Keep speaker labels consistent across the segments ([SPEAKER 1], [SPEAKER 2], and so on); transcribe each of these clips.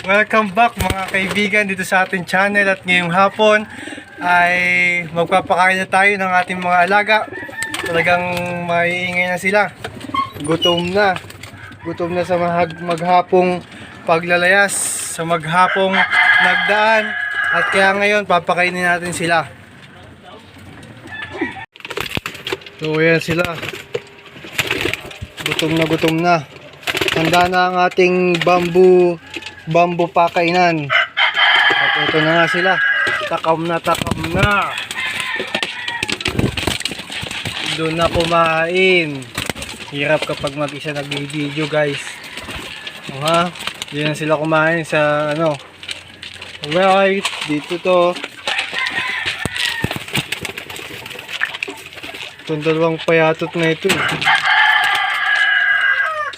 [SPEAKER 1] Welcome back mga kaibigan dito sa ating channel at ngayong hapon ay magpapakain na tayo ng ating mga alaga. Talagang maiingay na sila. Gutom na. Gutom na sa maghapong paglalayas, sa maghapong nagdaan. At kaya ngayon papakainin natin sila. So ayan sila. Gutom na. Handa na ang ating bamboo pakainan. At ito na nga sila. Takam na. Doon na kumain. Hirap kapag mag-isa nag-video guys. Ha? Diyan sila kumain sa ano. Right, dito to. Itong dalawang payatot na ito.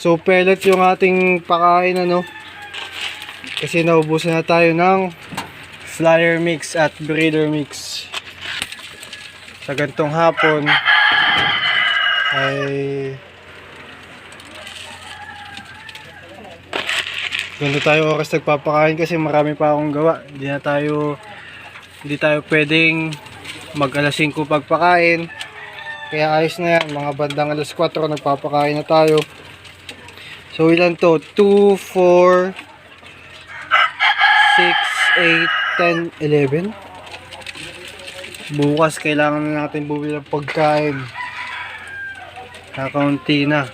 [SPEAKER 1] So pellet yung ating pakain ano. Kasi naubusan na tayo ng flyer mix at breeder mix. Sa gantong hapon ay ganito tayo oras nagpapakain kasi marami pa akong gawa. Hindi tayo pwedeng mag alas 5 pagpakain. Kaya ayos na yan, mga bandang alas 4 nagpapakain na tayo. So ilan to? 2, 4, 6, 8, 10, 11. Bukas kailangan na natin bumili ng pagkain. Kakaunti na.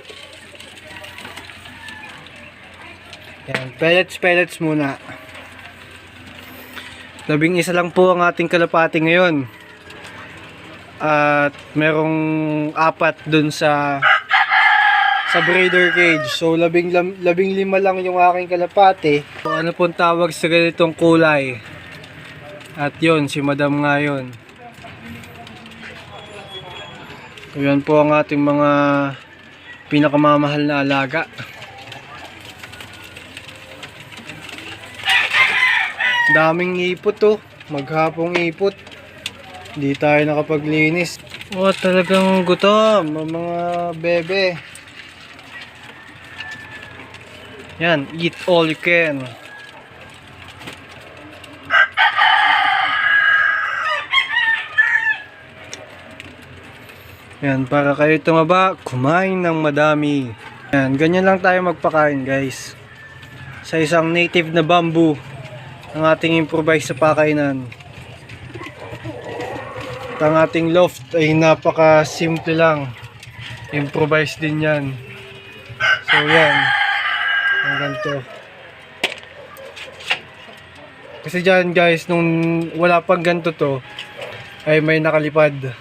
[SPEAKER 1] Yan, pellets muna. 11 lang po ang ating kalapati ngayon. At merong 4 dun sa breeder cage. So 15 lang yung aking kalapati. So, ano pong tawag sa ganitong kulay? At yun, si madam nga yun. So yan po ang ating mga pinakamamahal na alaga. Daming ipot to. Maghapong ipot. Hindi tayo nakapaglinis. Oh, talagang gutom mga bebe. Yan, eat all you can. Yan, para kayo tumaba, kumain ng madami. Yan, ganyan lang tayo magpakain guys. Sa isang native na bamboo ang ating improvise sa pakainan. At ang ating loft ay napaka simple lang. Improvise din yan. So yan. Ang ganito. Kasi dyan guys, nung wala pang ganito to, ay may nakalipad.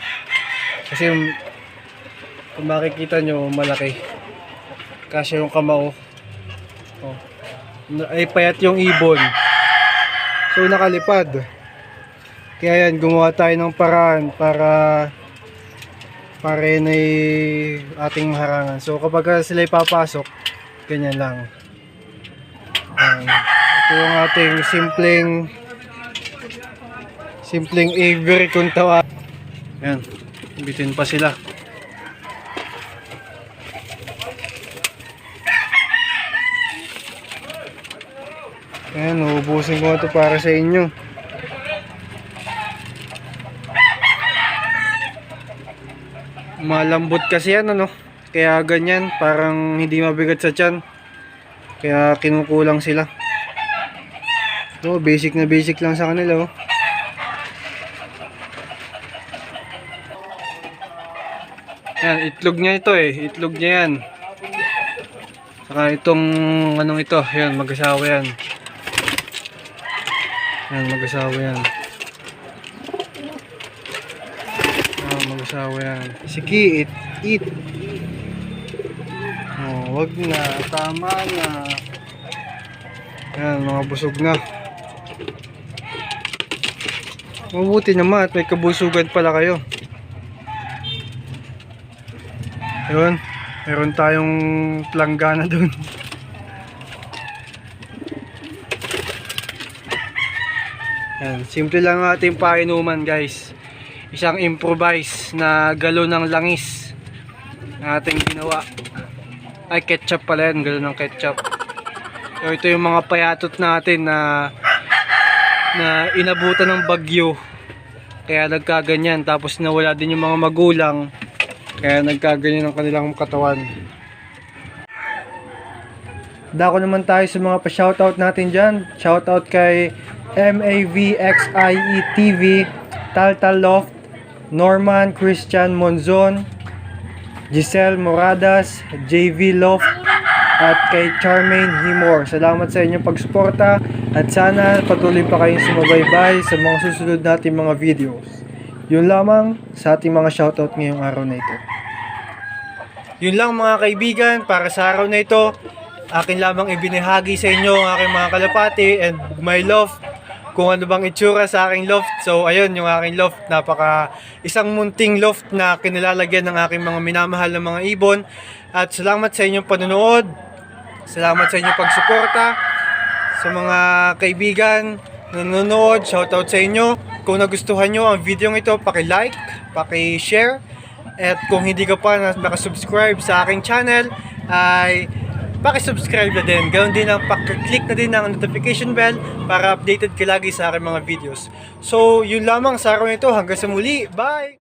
[SPEAKER 1] Kasi kung makikita nyo, malaki. Kasi yung kamao. Oh. Ay payat yung ibon. So nakalipad. Kaya yan, gumawa tayo ng paraan para yun ay ating maharangan. So kapag sila ipapasok, ganyan lang. Ito yung ating simpleng aviary kung tawag. Yan, bitin pa sila. Ayan, uubusin ko ito para sa inyo. Malambot kasi yan ano. Kaya ganyan, parang hindi mabigat sa tiyan. Kaya kinukulang sila. So, basic na basic lang sa kanila oh. Yan, itlog niya ito eh. Itlog niya yan. Saka itong anong ito, yan, mag-asawa yan. Yan, mag-asawa yan. Mag-asawa yan. Sige, eat. Oh, wag na, tama na. Yan, mga busog na. Mabuti naman at may kabusugan pala kayo. Ayun, meron tayong planggana dun. Yan, simple lang ang ating painuman guys. Isang improvise na galon ng langis na ating ginawa. Ay, ketchup pala yan, galon ng ketchup. So ito yung mga payatot natin na inabutan ng bagyo. Kaya nagkaganyan. Tapos nawala din yung mga magulang. Kaya nagkaganyan ang kanilang katawan. Dako naman tayo sa mga pa-shoutout natin dyan. Shoutout kay MAVXIE TV, Taltal Loft, Norman Christian Monzon, Giselle Moradas, JV Loft, at kay Charmaine Himor. Salamat sa inyong pagsuporta at sana patuloy pa kayong sumubaybay sa mga susunod nating mga videos. Yun lamang sa ating mga shoutout ngayong araw na ito. Yun lang mga kaibigan, para sa araw na ito, akin lamang ibinahagi sa inyo ang aking mga kalapati and my loft, kung ano bang itsura sa aking loft. So ayun yung aking loft, isang munting loft na kinilalagyan ng aking mga minamahal na mga ibon. At salamat sa inyong panonood, salamat sa inyong pagsuporta, sa mga kaibigan na nanonood, shoutout sa inyo. Kung nagustuhan nyo ang video ito, paki-like, paki-share, at kung hindi ka pa nakasubscribe sa aking channel, ay paki-subscribe na din. Ganoon din ang paki-click na din ng notification bell para updated ka lagi sa aking mga videos. So, yun lamang sa araw nito. Hanggang sa muli. Bye!